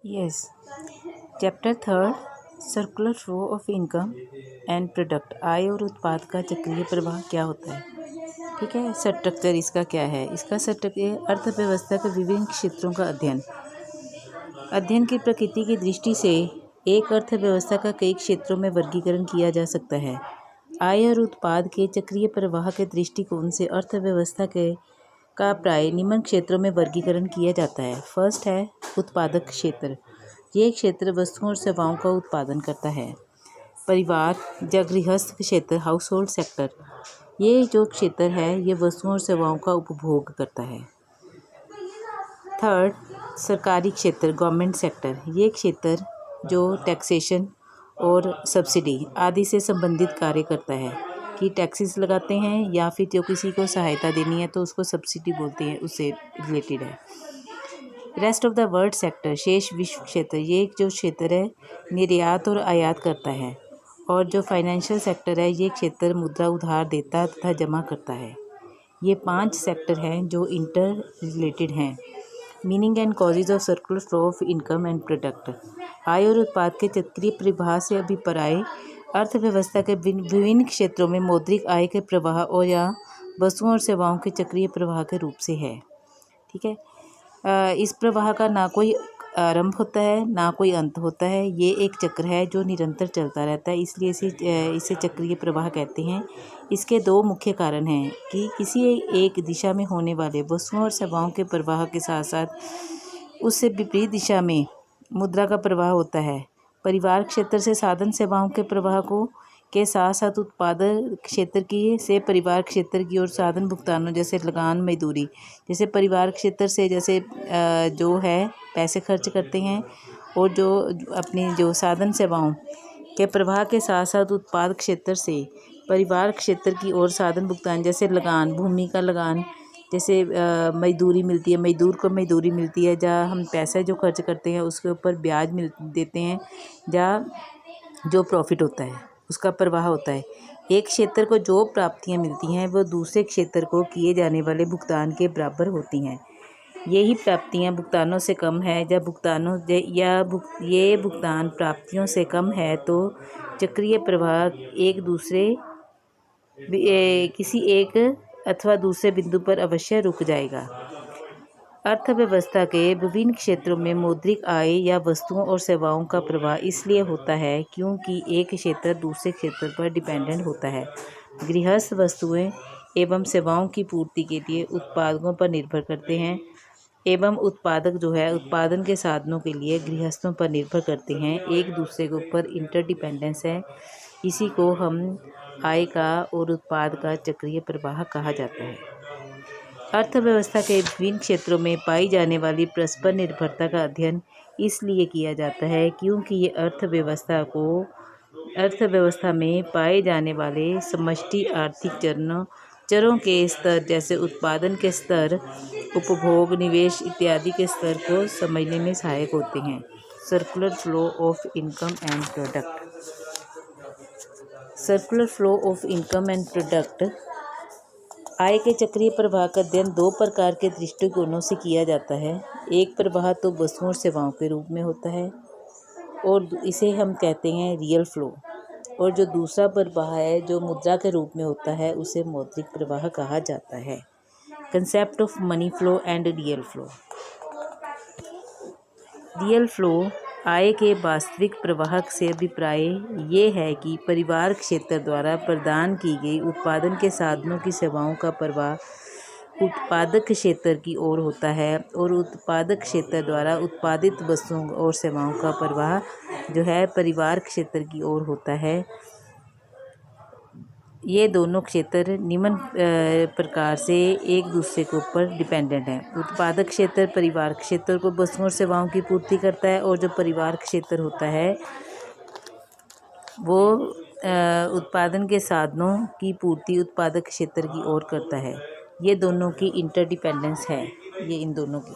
Yes. Chapter third, circular flow of income and product. आय और उत्पाद का चक्रीय प्रवाह क्या होता है। ठीक है, स्ट्रक्चर इसका क्या है। इसका स्ट्रक्चर अर्थव्यवस्था के विभिन्न क्षेत्रों का अध्ययन की प्रकृति की दृष्टि से एक अर्थव्यवस्था का कई क्षेत्रों में वर्गीकरण किया जा सकता है। आय और उत्पाद के चक्रीय प्रवाह के दृष्टिकोण से अर्थव्यवस्था का प्राय निम्न क्षेत्रों में वर्गीकरण किया जाता है। फर्स्ट है उत्पादक क्षेत्र। ये क्षेत्र वस्तुओं और सेवाओं का उत्पादन करता है। परिवार या गृहस्थ क्षेत्र, हाउस होल्ड सेक्टर, ये जो क्षेत्र है ये वस्तुओं और सेवाओं का उपभोग करता है। थर्ड, सरकारी क्षेत्र, गवर्नमेंट सेक्टर। ये क्षेत्र जो टैक्सेशन और सब्सिडी आदि से संबंधित कार्य करता है कि टैक्सेस लगाते हैं या फिर जो किसी को सहायता देनी है तो उसको सब्सिडी बोलते हैं, उससे रिलेटेड है। Rest of the world sector, शेष विश्व क्षेत्र, ये जो क्षेत्र है निर्यात और आयात करता है। और जो फाइनेंशियल सेक्टर है ये क्षेत्र मुद्रा उधार देता तथा जमा करता है। ये 5 सेक्टर हैं जो इंटर रिलेटेड हैं। Meaning and causes of circular flow of income and product. आय और उत्पाद के चक्रीय प्रवाह से अभिप्राय अर्थव्यवस्था के विभिन्न क्षेत्रों में मौद्रिक आय के प्रवाह और या वस्तुओं और सेवाओं के चक्रीय प्रवाह के रूप से है। ठीक है, इस प्रवाह का ना कोई आरंभ होता है ना कोई अंत होता है। ये एक चक्र है जो निरंतर चलता रहता है, इसलिए इसे चक्रीय प्रवाह कहते हैं। इसके 2 मुख्य कारण हैं कि किसी एक दिशा में होने वाले वस्तुओं और सेवाओं के प्रवाह के साथ साथ उससे विपरीत दिशा में मुद्रा का प्रवाह होता है। परिवार क्षेत्र से साधन सेवाओं के प्रवाह के साथ साथ उत्पादक क्षेत्र की से परिवार क्षेत्र की ओर साधन भुगतानों जैसे लगान, मजदूरी। जैसे परिवार क्षेत्र से जैसे जो है पैसे खर्च करते हैं और जो अपनी जो साधन सेवाओं के प्रवाह के साथ साथ उत्पाद क्षेत्र से परिवार क्षेत्र की ओर साधन भुगतान जैसे लगान, भूमि का लगान, जैसे मजदूरी मिलती है, मजदूर को मजदूरी मिलती है, जहाँ हम पैसा जो खर्च करते हैं उसके ऊपर ब्याज देते हैं, जहाँ जो प्रॉफिट होता है उसका प्रवाह होता है। एक क्षेत्र को जो प्राप्तियां मिलती हैं वो दूसरे क्षेत्र को किए जाने वाले भुगतान के बराबर होती हैं। यही प्राप्तियां भुगतानों से कम है या ये भुगतान प्राप्तियों से कम है तो चक्रीय प्रवाह किसी एक अथवा दूसरे बिंदु पर अवश्य रुक जाएगा। अर्थव्यवस्था के विभिन्न क्षेत्रों में मौद्रिक आय या वस्तुओं और सेवाओं का प्रवाह इसलिए होता है क्योंकि एक क्षेत्र दूसरे क्षेत्र पर डिपेंडेंट होता है। गृहस्थ वस्तुएं एवं सेवाओं की पूर्ति के लिए उत्पादकों पर निर्भर करते हैं एवं उत्पादक जो है उत्पादन के साधनों के लिए गृहस्थों पर निर्भर करते हैं। एक दूसरे के ऊपर इंटरडिपेंडेंस है। इसी को हम आय का और उत्पाद का चक्रीय प्रवाह कहा जाता है। अर्थव्यवस्था के विभिन्न क्षेत्रों में पाई जाने वाली परस्पर निर्भरता का अध्ययन इसलिए किया जाता है क्योंकि ये अर्थव्यवस्था में पाए जाने वाले समष्टि आर्थिक चरों के स्तर जैसे उत्पादन के स्तर, उपभोग, निवेश इत्यादि के स्तर को समझने में सहायक होते हैं। Circular flow of income and product. Circular flow of income and product. आय के चक्रीय प्रवाह का अध्ययन 2 प्रकार के दृष्टिकोणों से किया जाता है। एक प्रवाह तो वस्तुओं और सेवाओं के रूप में होता है और इसे हम कहते हैं रियल फ्लो, और जो दूसरा प्रवाह है जो मुद्रा के रूप में होता है उसे मौद्रिक प्रवाह कहा जाता है। Concept of money flow and real flow. Real flow आय के वास्तविक प्रवाह से अभिप्राय ये है कि परिवार क्षेत्र द्वारा प्रदान की गई उत्पादन के साधनों की सेवाओं का प्रवाह उत्पादक क्षेत्र की ओर होता है और उत्पादक क्षेत्र द्वारा उत्पादित वस्तुओं और सेवाओं का प्रवाह जो है परिवार क्षेत्र की ओर होता है। ये दोनों क्षेत्र निम्न प्रकार से एक दूसरे के ऊपर डिपेंडेंट हैं। उत्पादक क्षेत्र परिवार क्षेत्र को वस्तुओं और सेवाओं की पूर्ति करता है और जो परिवार क्षेत्र होता है वो उत्पादन के साधनों की पूर्ति उत्पादक क्षेत्र की ओर करता है। ये दोनों की इंटरडिपेंडेंस है, ये इन दोनों की।